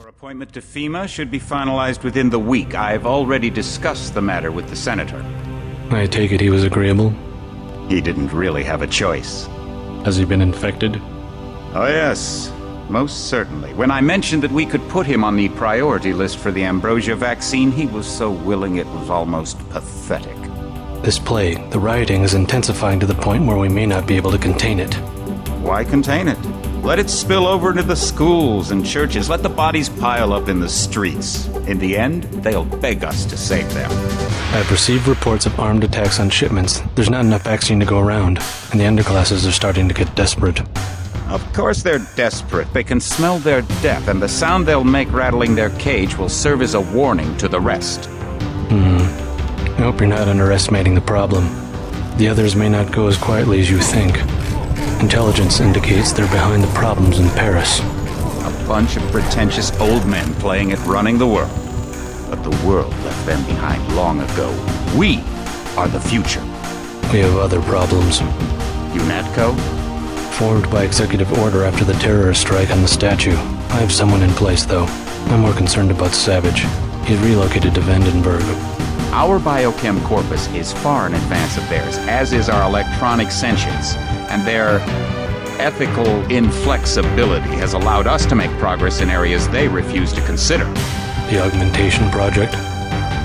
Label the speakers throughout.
Speaker 1: Appointment to FEMA should be finalized within the week. I've already discussed the matter with the senator.
Speaker 2: I take it he was agreeable?
Speaker 1: He didn't really have a choice.
Speaker 2: Has he been infected?
Speaker 1: Oh yes, most certainly. When I mentioned that we could put him on the priority list for the Ambrosia vaccine, he was so willing it was almost pathetic.
Speaker 2: This plague, the rioting is intensifying to the point where we may not be able to contain it.
Speaker 1: Why contain it? Let it spill over into the schools and churches. Let the bodies pile up in the streets. In the end, they'll beg us to save them.
Speaker 2: I've received reports of armed attacks on shipments. There's not enough vaccine to go around, and the underclasses are starting to get desperate.
Speaker 1: Of course they're desperate. They can smell their death, and the sound they'll make rattling their cage will serve as a warning to the rest.
Speaker 2: I hope you're not underestimating the problem. The others may not go as quietly as you think. Intelligence indicates they're behind the problems in Paris.
Speaker 1: A bunch of pretentious old men playing at running the world. But the world left them behind long ago. We are the future.
Speaker 2: We have other problems.
Speaker 1: UNATCO?
Speaker 2: Formed by executive order after the terrorist strike on the statue. I have someone in place, though. I'm more concerned about Savage. He's relocated to Vandenberg.
Speaker 1: Our biochem corpus is far in advance of theirs, as is our electronic sentience, and their ethical inflexibility has allowed us to make progress in areas they refuse to consider.
Speaker 2: The augmentation project?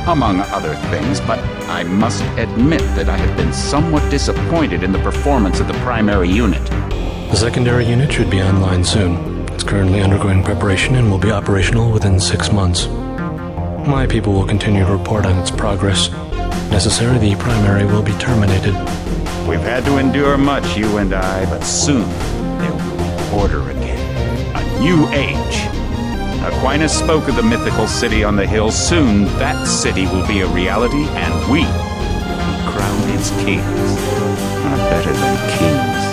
Speaker 1: Among other things, but I must admit that I have been somewhat disappointed in the performance of the primary unit.
Speaker 2: The secondary unit should be online soon. It's currently undergoing preparation and will be operational within 6 months. My people will continue to report on its progress. Necessary, the primary will be terminated.
Speaker 1: We've had to endure much, you and I, but soon there will be order again. A new age. Aquinas spoke of the mythical city on the hill. Soon that city will be a reality, and we will be crowned its kings. Not better than kings.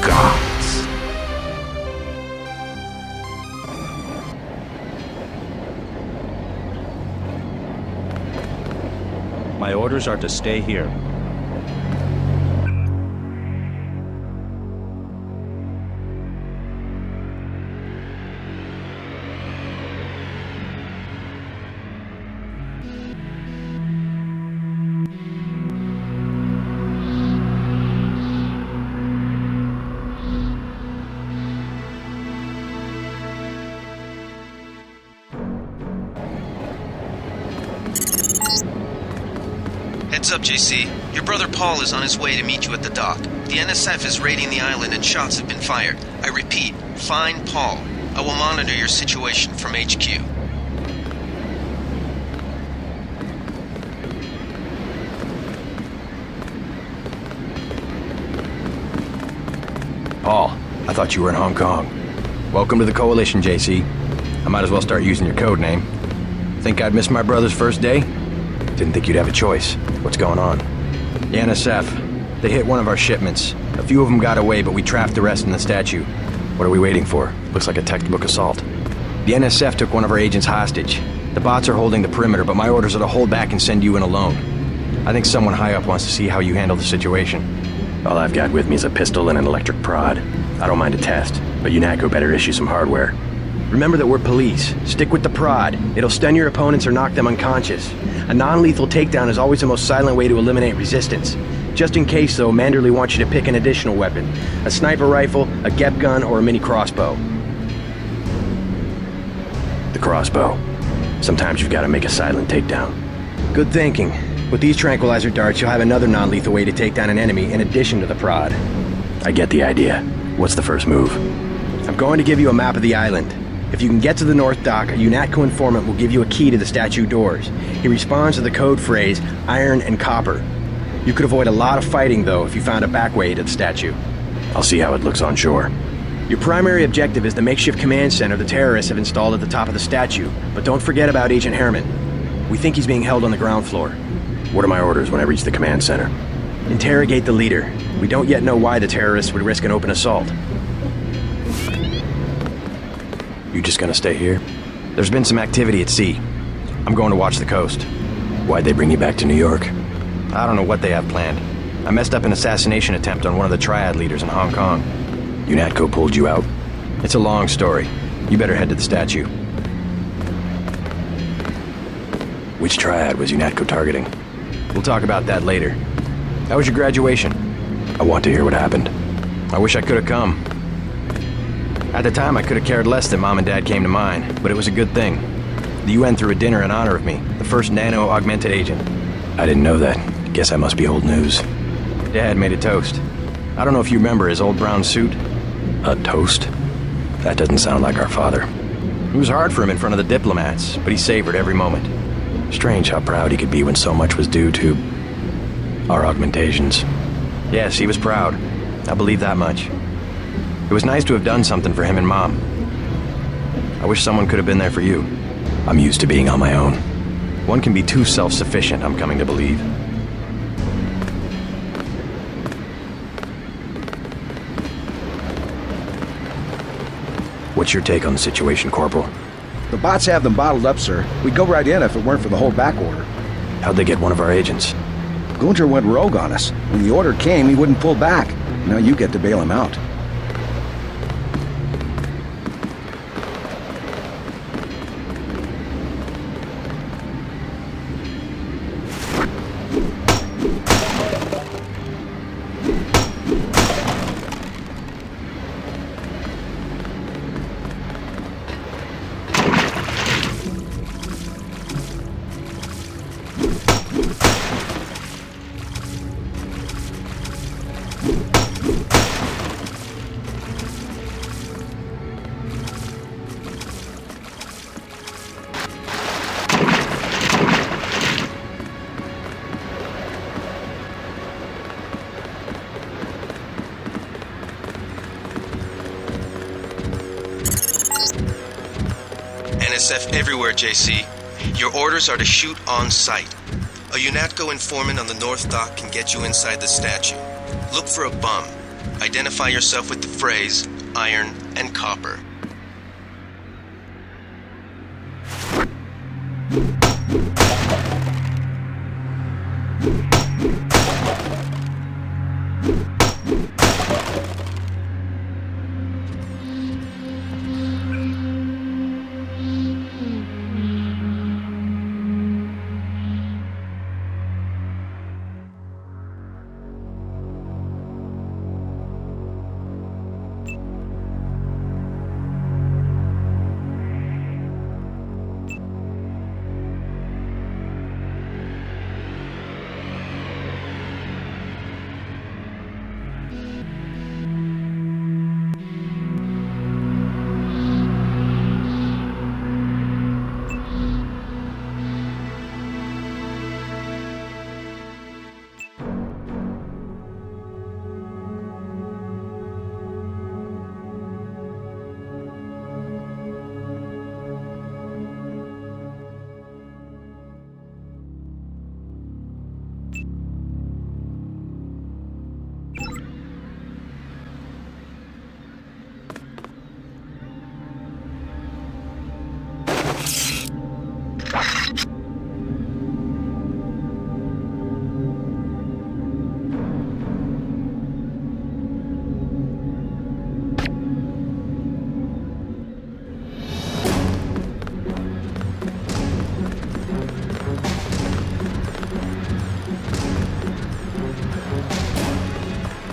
Speaker 1: Gods.
Speaker 3: My orders are to stay here.
Speaker 4: Heads up, JC. Your brother Paul is on his way to meet you at the dock. The NSF is raiding the island and shots have been fired. I repeat, find Paul. I will monitor your situation from HQ.
Speaker 5: Paul, I thought you were in Hong Kong. Welcome to the Coalition, JC. I might as well start using your code name. Think I'd miss my brother's first day? Didn't think you'd have a choice. What's going on? The NSF. They hit one of our shipments. A few of them got away, but we trapped the rest in the statue. What are we waiting for? Looks like a textbook assault. The NSF took one of our agents hostage. The bots are holding the perimeter, but my orders are to hold back and send you in alone. I think someone high up wants to see how you handle the situation. All I've got with me is a pistol and an electric prod. I don't mind a test, but UNATCO better issue some hardware. Remember that we're police. Stick with the prod. It'll stun your opponents or knock them unconscious. A non-lethal takedown is always the most silent way to eliminate resistance. Just in case, though, Manderley wants you to pick an additional weapon. A sniper rifle, a GEP gun, or a mini crossbow. The crossbow. Sometimes you've got to make a silent takedown. Good thinking. With these tranquilizer darts, you'll have another non-lethal way to take down an enemy in addition to the prod. I get the idea. What's the first move? I'm going to give you a map of the island. If you can get to the North Dock, a UNATCO informant will give you a key to the statue doors. He responds to the code phrase, iron and copper. You could avoid a lot of fighting, though, if you found a back way to the statue. I'll see how it looks on shore. Your primary objective is the makeshift command center the terrorists have installed at the top of the statue, but don't forget about Agent Herman. We think he's being held on the ground floor. What are my orders when I reach the command center? Interrogate the leader. We don't yet know why the terrorists would risk an open assault. You just gonna stay here? There's been some activity at sea. I'm going to watch the coast. Why'd they bring you back to New York? I don't know what they have planned. I messed up an assassination attempt on one of the Triad leaders in Hong Kong. UNATCO pulled you out? It's a long story. You better head to the statue. Which triad was UNATCO targeting? We'll talk about that later. How was your graduation? I want to hear what happened. I wish I could have come. At the time, I could have cared less that Mom and Dad came to mine, but it was a good thing. The UN threw a dinner in honor of me, the first nano-augmented agent. I didn't know that. Guess I must be old news. Dad made a toast. I don't know if you remember his old brown suit. A toast? That doesn't sound like our father. It was hard for him in front of the diplomats, but he savored every moment. Strange how proud he could be when so much was due to our augmentations. Yes, he was proud. I believe that much. It was nice to have done something for him and Mom. I wish someone could have been there for you. I'm used to being on my own. One can be too self-sufficient, I'm coming to believe. What's your take on the situation, Corporal?
Speaker 6: The bots have them bottled up, sir. We'd go right in if it weren't for the whole back order.
Speaker 5: How'd they get one of our agents?
Speaker 6: Gunter went rogue on us. When the order came, he wouldn't pull back. Now you get to bail him out.
Speaker 4: NSF everywhere, JC. Your orders are to shoot on sight. A UNATCO informant on the North Dock can get you inside the statue. Look for a bum. Identify yourself with the phrase, iron and copper.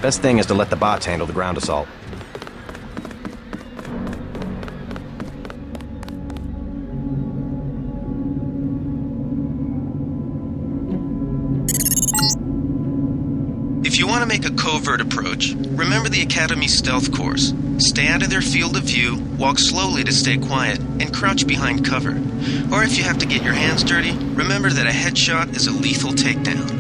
Speaker 5: Best thing is to let the bots handle the ground assault.
Speaker 4: If you want to make a covert approach, remember the Academy stealth course. Stay out of their field of view, walk slowly to stay quiet, and crouch behind cover. Or if you have to get your hands dirty, remember that a headshot is a lethal takedown.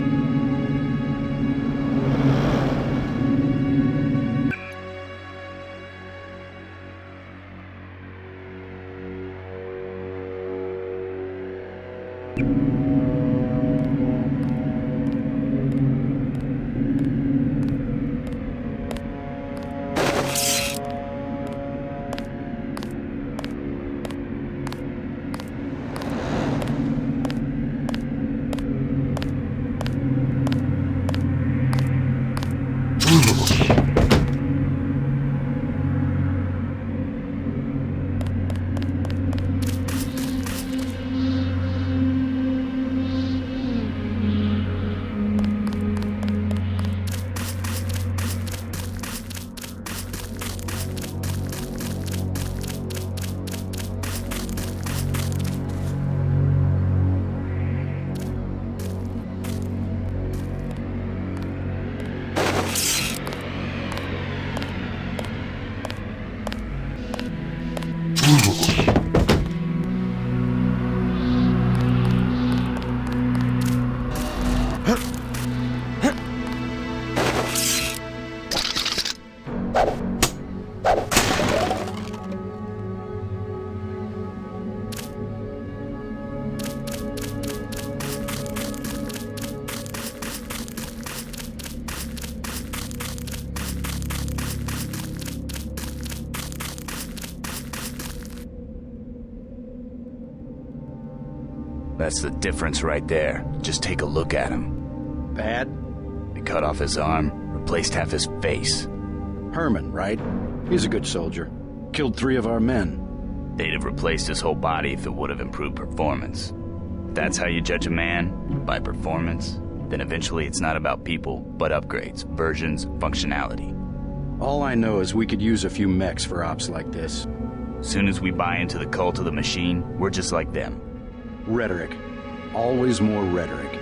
Speaker 7: That's the difference right there. Just take a look at him.
Speaker 6: Bad?
Speaker 7: They cut off his arm, replaced half his face.
Speaker 6: Herman, right? He's a good soldier. Killed 3 of our men.
Speaker 7: They'd have replaced his whole body if it would have improved performance. If that's how you judge a man, by performance, then eventually it's not about people, but upgrades, versions, functionality.
Speaker 6: All I know is we could use a few mechs for ops like this.
Speaker 7: Soon as we buy into the cult of the machine, we're just like them.
Speaker 6: Rhetoric. Always more rhetoric.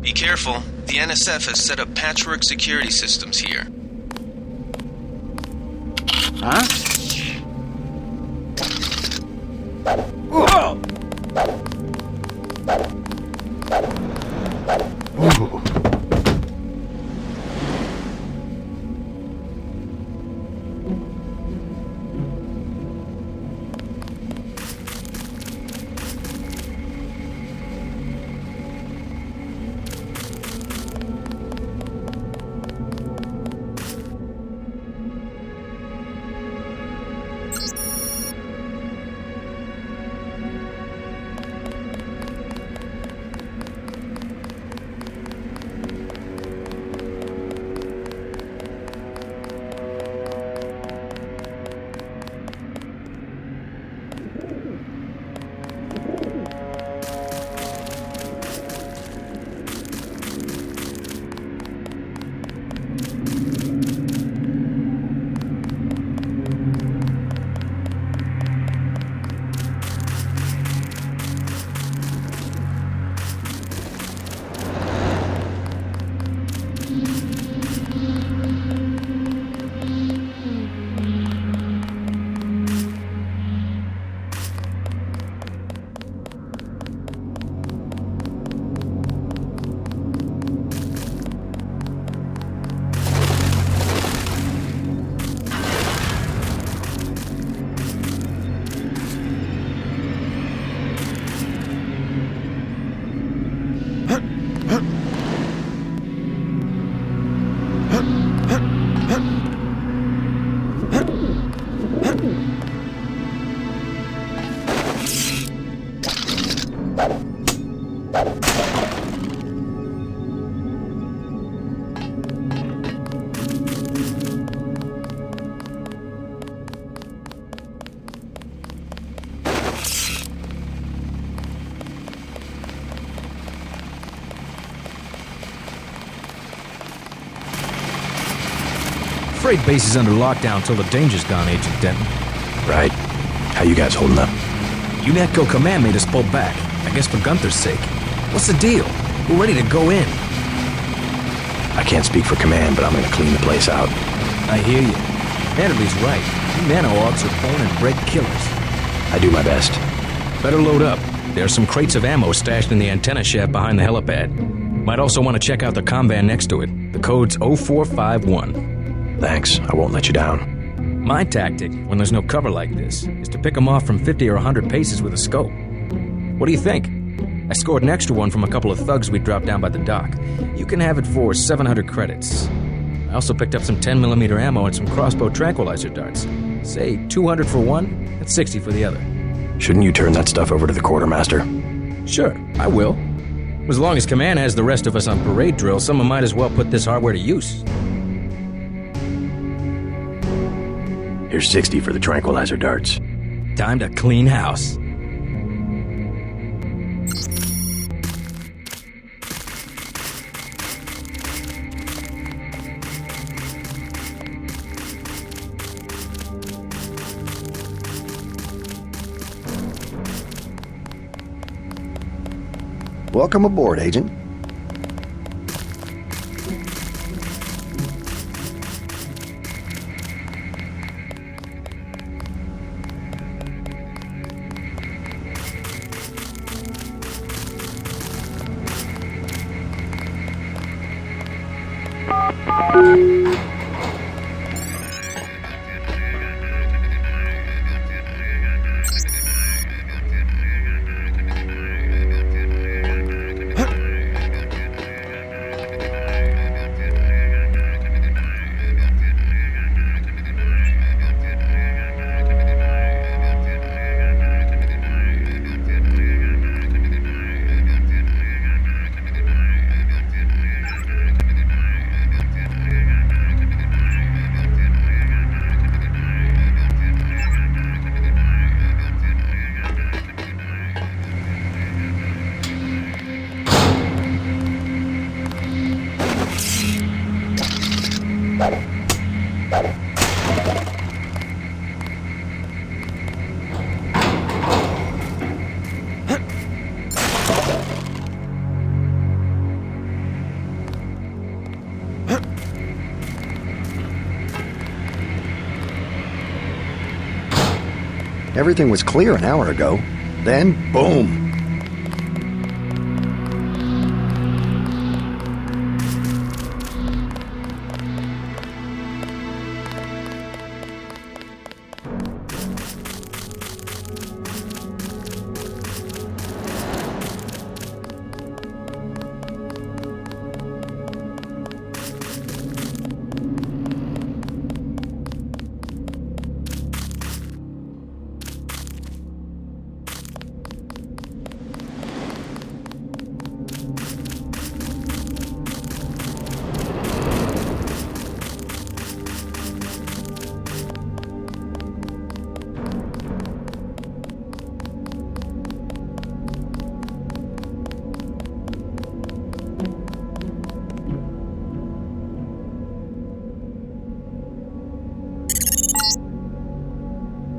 Speaker 4: Be careful. The NSF has set up patchwork security systems here.
Speaker 6: Huh? Whoa! Ooh.
Speaker 8: Freight base is under lockdown till the danger's gone, Agent Denton.
Speaker 5: Right. How you guys holding up?
Speaker 8: UNATCO command made us pull back. I guess for Gunther's sake. What's the deal? We're ready to go in.
Speaker 5: I can't speak for command, but I'm gonna clean the place out.
Speaker 8: I hear you. Manderley's right. You nano-augs are born and bred killers.
Speaker 5: I do my best.
Speaker 8: Better load up. There's some crates of ammo stashed in the antenna shaft behind the helipad. Might also want to check out the comm next to it. The code's 0451.
Speaker 5: Thanks, I won't let you down.
Speaker 8: My tactic, when there's no cover like this, is to pick them off from 50 or 100 paces with a scope. What do you think? I scored an extra one from a couple of thugs we dropped down by the dock. You can have it for 700 credits. I also picked up some 10mm ammo and some crossbow tranquilizer darts. Say 200 for one, that's 60 for the other.
Speaker 5: Shouldn't you turn that stuff over to the quartermaster?
Speaker 8: Sure, I will. As long as Command has the rest of us on parade drill, someone might as well put this hardware to use.
Speaker 5: Here's 60 for the tranquilizer darts.
Speaker 8: Time to clean house.
Speaker 6: Welcome aboard, Agent. Everything was clear an hour ago. Then, boom!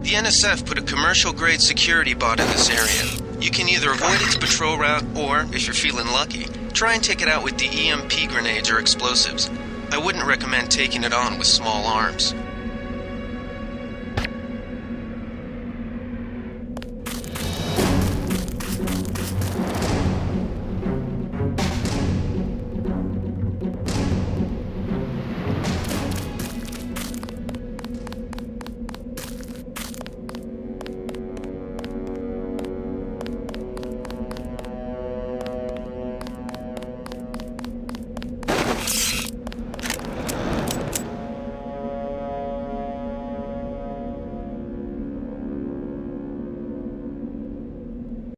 Speaker 4: The NSF put a commercial-grade security bot in this area. You can either avoid its patrol route, or, if you're feeling lucky, try and take it out with the EMP grenades or explosives. I wouldn't recommend taking it on with small arms.